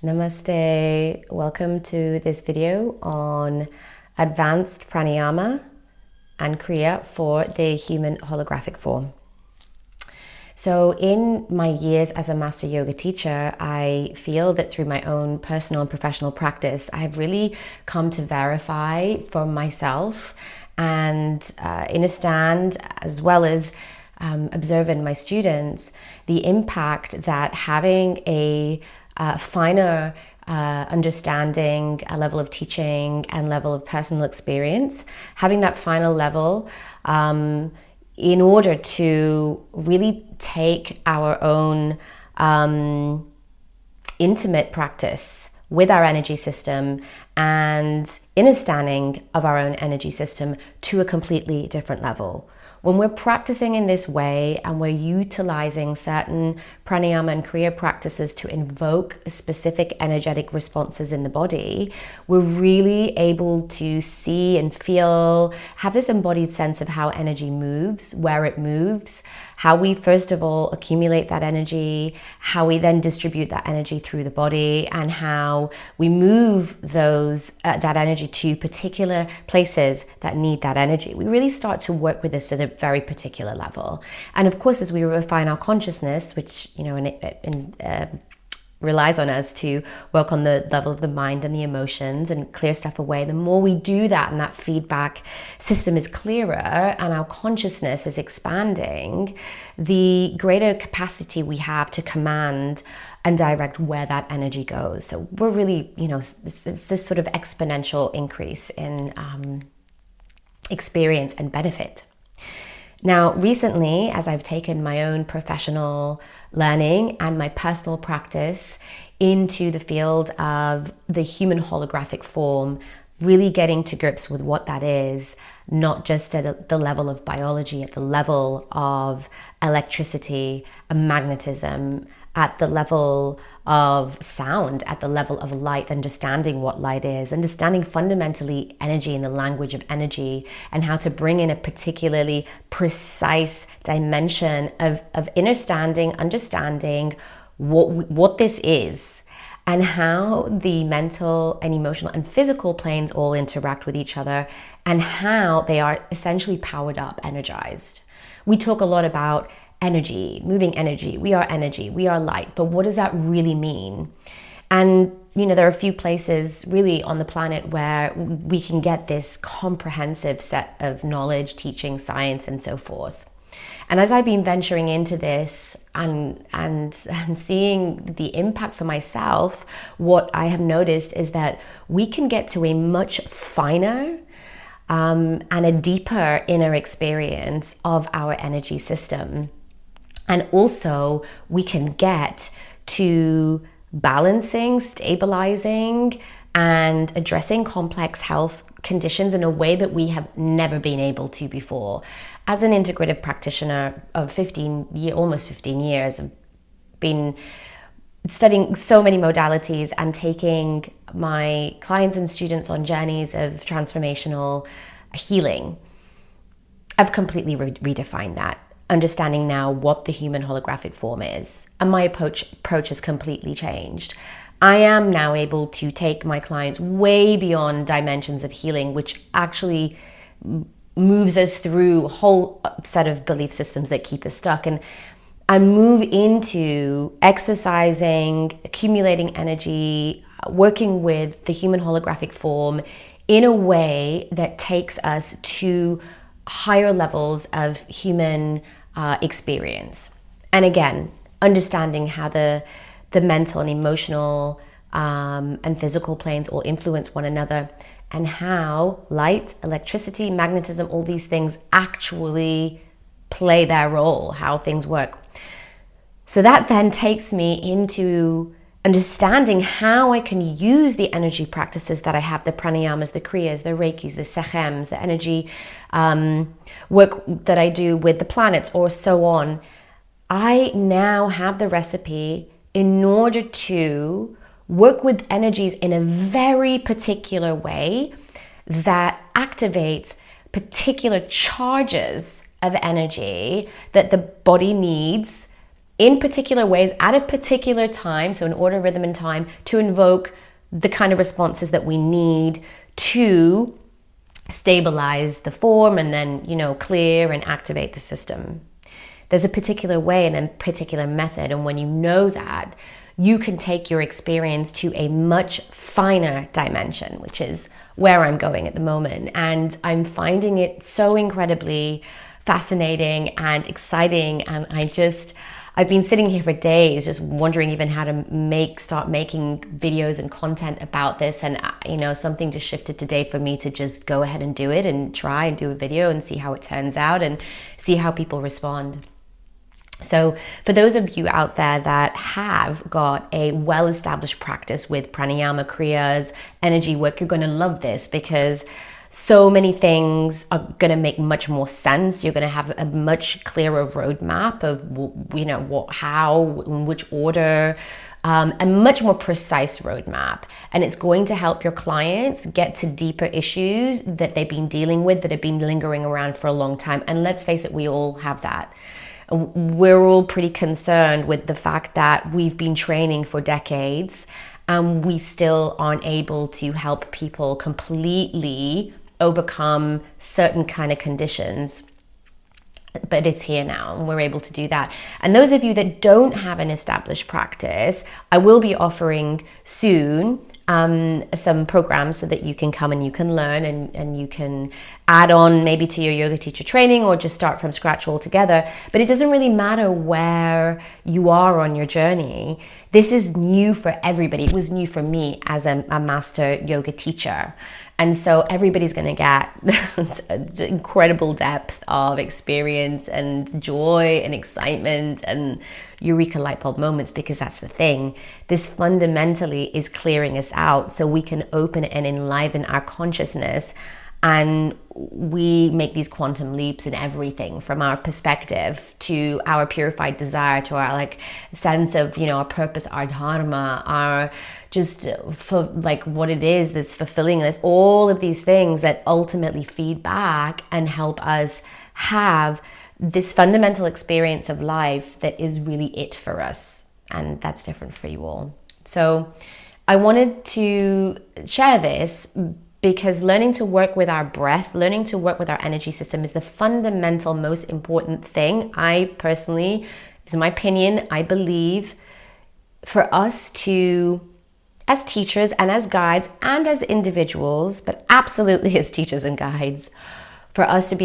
Namaste. Welcome to this video on advanced pranayama and kriya for the human holographic form. So in my years as a master yoga teacher, I feel that through my own personal and professional practice, I have really come to verify for myself and understand, as well as observe in my students, the impact that having a finer understanding, a level of teaching and level of personal experience, having that final level in order to really take our own intimate practice with our energy system and understanding of our own energy system to a completely different level. When we're practicing in this way and we're utilizing certain pranayama and kriya practices to invoke specific energetic responses in the body, we're really able to see and feel, have this embodied sense of how energy moves, where it moves, how we first of all accumulate that energy, how we then distribute that energy through the body, and how we move that energy to particular places that need that energy. We really start to work with this at a very particular level. And of course, as we refine our consciousness, which relies on us to work on the level of the mind and the emotions and clear stuff away, the more we do that and that feedback system is clearer and our consciousness is expanding, the greater capacity we have to command and direct where that energy goes. So we're really, it's this sort of exponential increase in experience and benefit. Now, recently, as I've taken my own professional learning and my personal practice into the field of the human holographic form, really getting to grips with what that is, not just at the level of biology, at the level of electricity and magnetism, at the level of sound, at the level of light, understanding what light is, understanding fundamentally energy and the language of energy, and how to bring in a particularly precise dimension of understanding what this is, and how the mental and emotional and physical planes all interact with each other, and how they are essentially powered up, energized. We talk a lot about energy, moving energy, we are light, but what does that really mean? And there are a few places really on the planet where we can get this comprehensive set of knowledge, teaching, science, and so forth. And as I've been venturing into this and seeing the impact for myself, what I have noticed is that we can get to a much finer and a deeper inner experience of our energy system. And also we can get to balancing, stabilizing, and addressing complex health conditions in a way that we have never been able to before. As an integrative practitioner of almost 15 years, I've been studying so many modalities and taking my clients and students on journeys of transformational healing. I've completely redefined that, understanding now what the human holographic form is. And my approach has completely changed. I am now able to take my clients way beyond dimensions of healing, which actually moves us through a whole set of belief systems that keep us stuck, and move into exercising, accumulating energy, working with the human holographic form in a way that takes us to higher levels of human experience. And again, understanding how the mental and emotional and physical planes all influence one another, and how light, electricity, magnetism, all these things actually play their role, how things work. So that then takes me into understanding how I can use the energy practices that I have, the pranayamas, the kriyas, the reikis, the sechems, the energy work that I do with the planets, or so on. I now have the recipe in order to work with energies in a very particular way that activates particular charges of energy that the body needs in particular ways at a particular time, so in order, rhythm, and time, to invoke the kind of responses that we need to stabilize the form and then, clear and activate the system. There's a particular way and a particular method, and when you know that, you can take your experience to a much finer dimension, which is where I'm going at the moment. And I'm finding it so incredibly fascinating and exciting, and I've been sitting here for days just wondering even how to start making videos and content about this. And, something just shifted today for me to just go ahead and do it and try and do a video and see how it turns out and see how people respond. So for those of you out there that have got a well-established practice with Pranayama Kriyas, energy work, you're going to love this, because so many things are going to make much more sense. You're going to have a much clearer roadmap of, what, how, in which order, a much more precise roadmap. And it's going to help your clients get to deeper issues that they've been dealing with, that have been lingering around for a long time. And let's face it, we all have that. We're all pretty concerned with the fact that we've been training for decades and we still aren't able to help people completely overcome certain kind of conditions. But it's here now, and we're able to do that. And those of you that don't have an established practice, I will be offering soon some programs so that you can come and you can learn and you can add on maybe to your yoga teacher training or just start from scratch altogether. But it doesn't really matter where you are on your journey. This is new for everybody. It was new for me as a master yoga teacher. And so everybody's going to get incredible depth of experience and joy and excitement and eureka light bulb moments, because that's the thing. This fundamentally is clearing us out so we can open and enliven our consciousness, and we make these quantum leaps in everything from our perspective to our purified desire to our sense of, our purpose, our dharma, our just for what it is that's fulfilling us, all of these things that ultimately feed back and help us have this fundamental experience of life that is really it for us. And that's different for you all. So I wanted to share this because learning to work with our breath, learning to work with our energy system is the fundamental, most important thing. I personally, this is my opinion, I believe for us to, as teachers and as guides and as individuals, but absolutely as teachers and guides, for us to be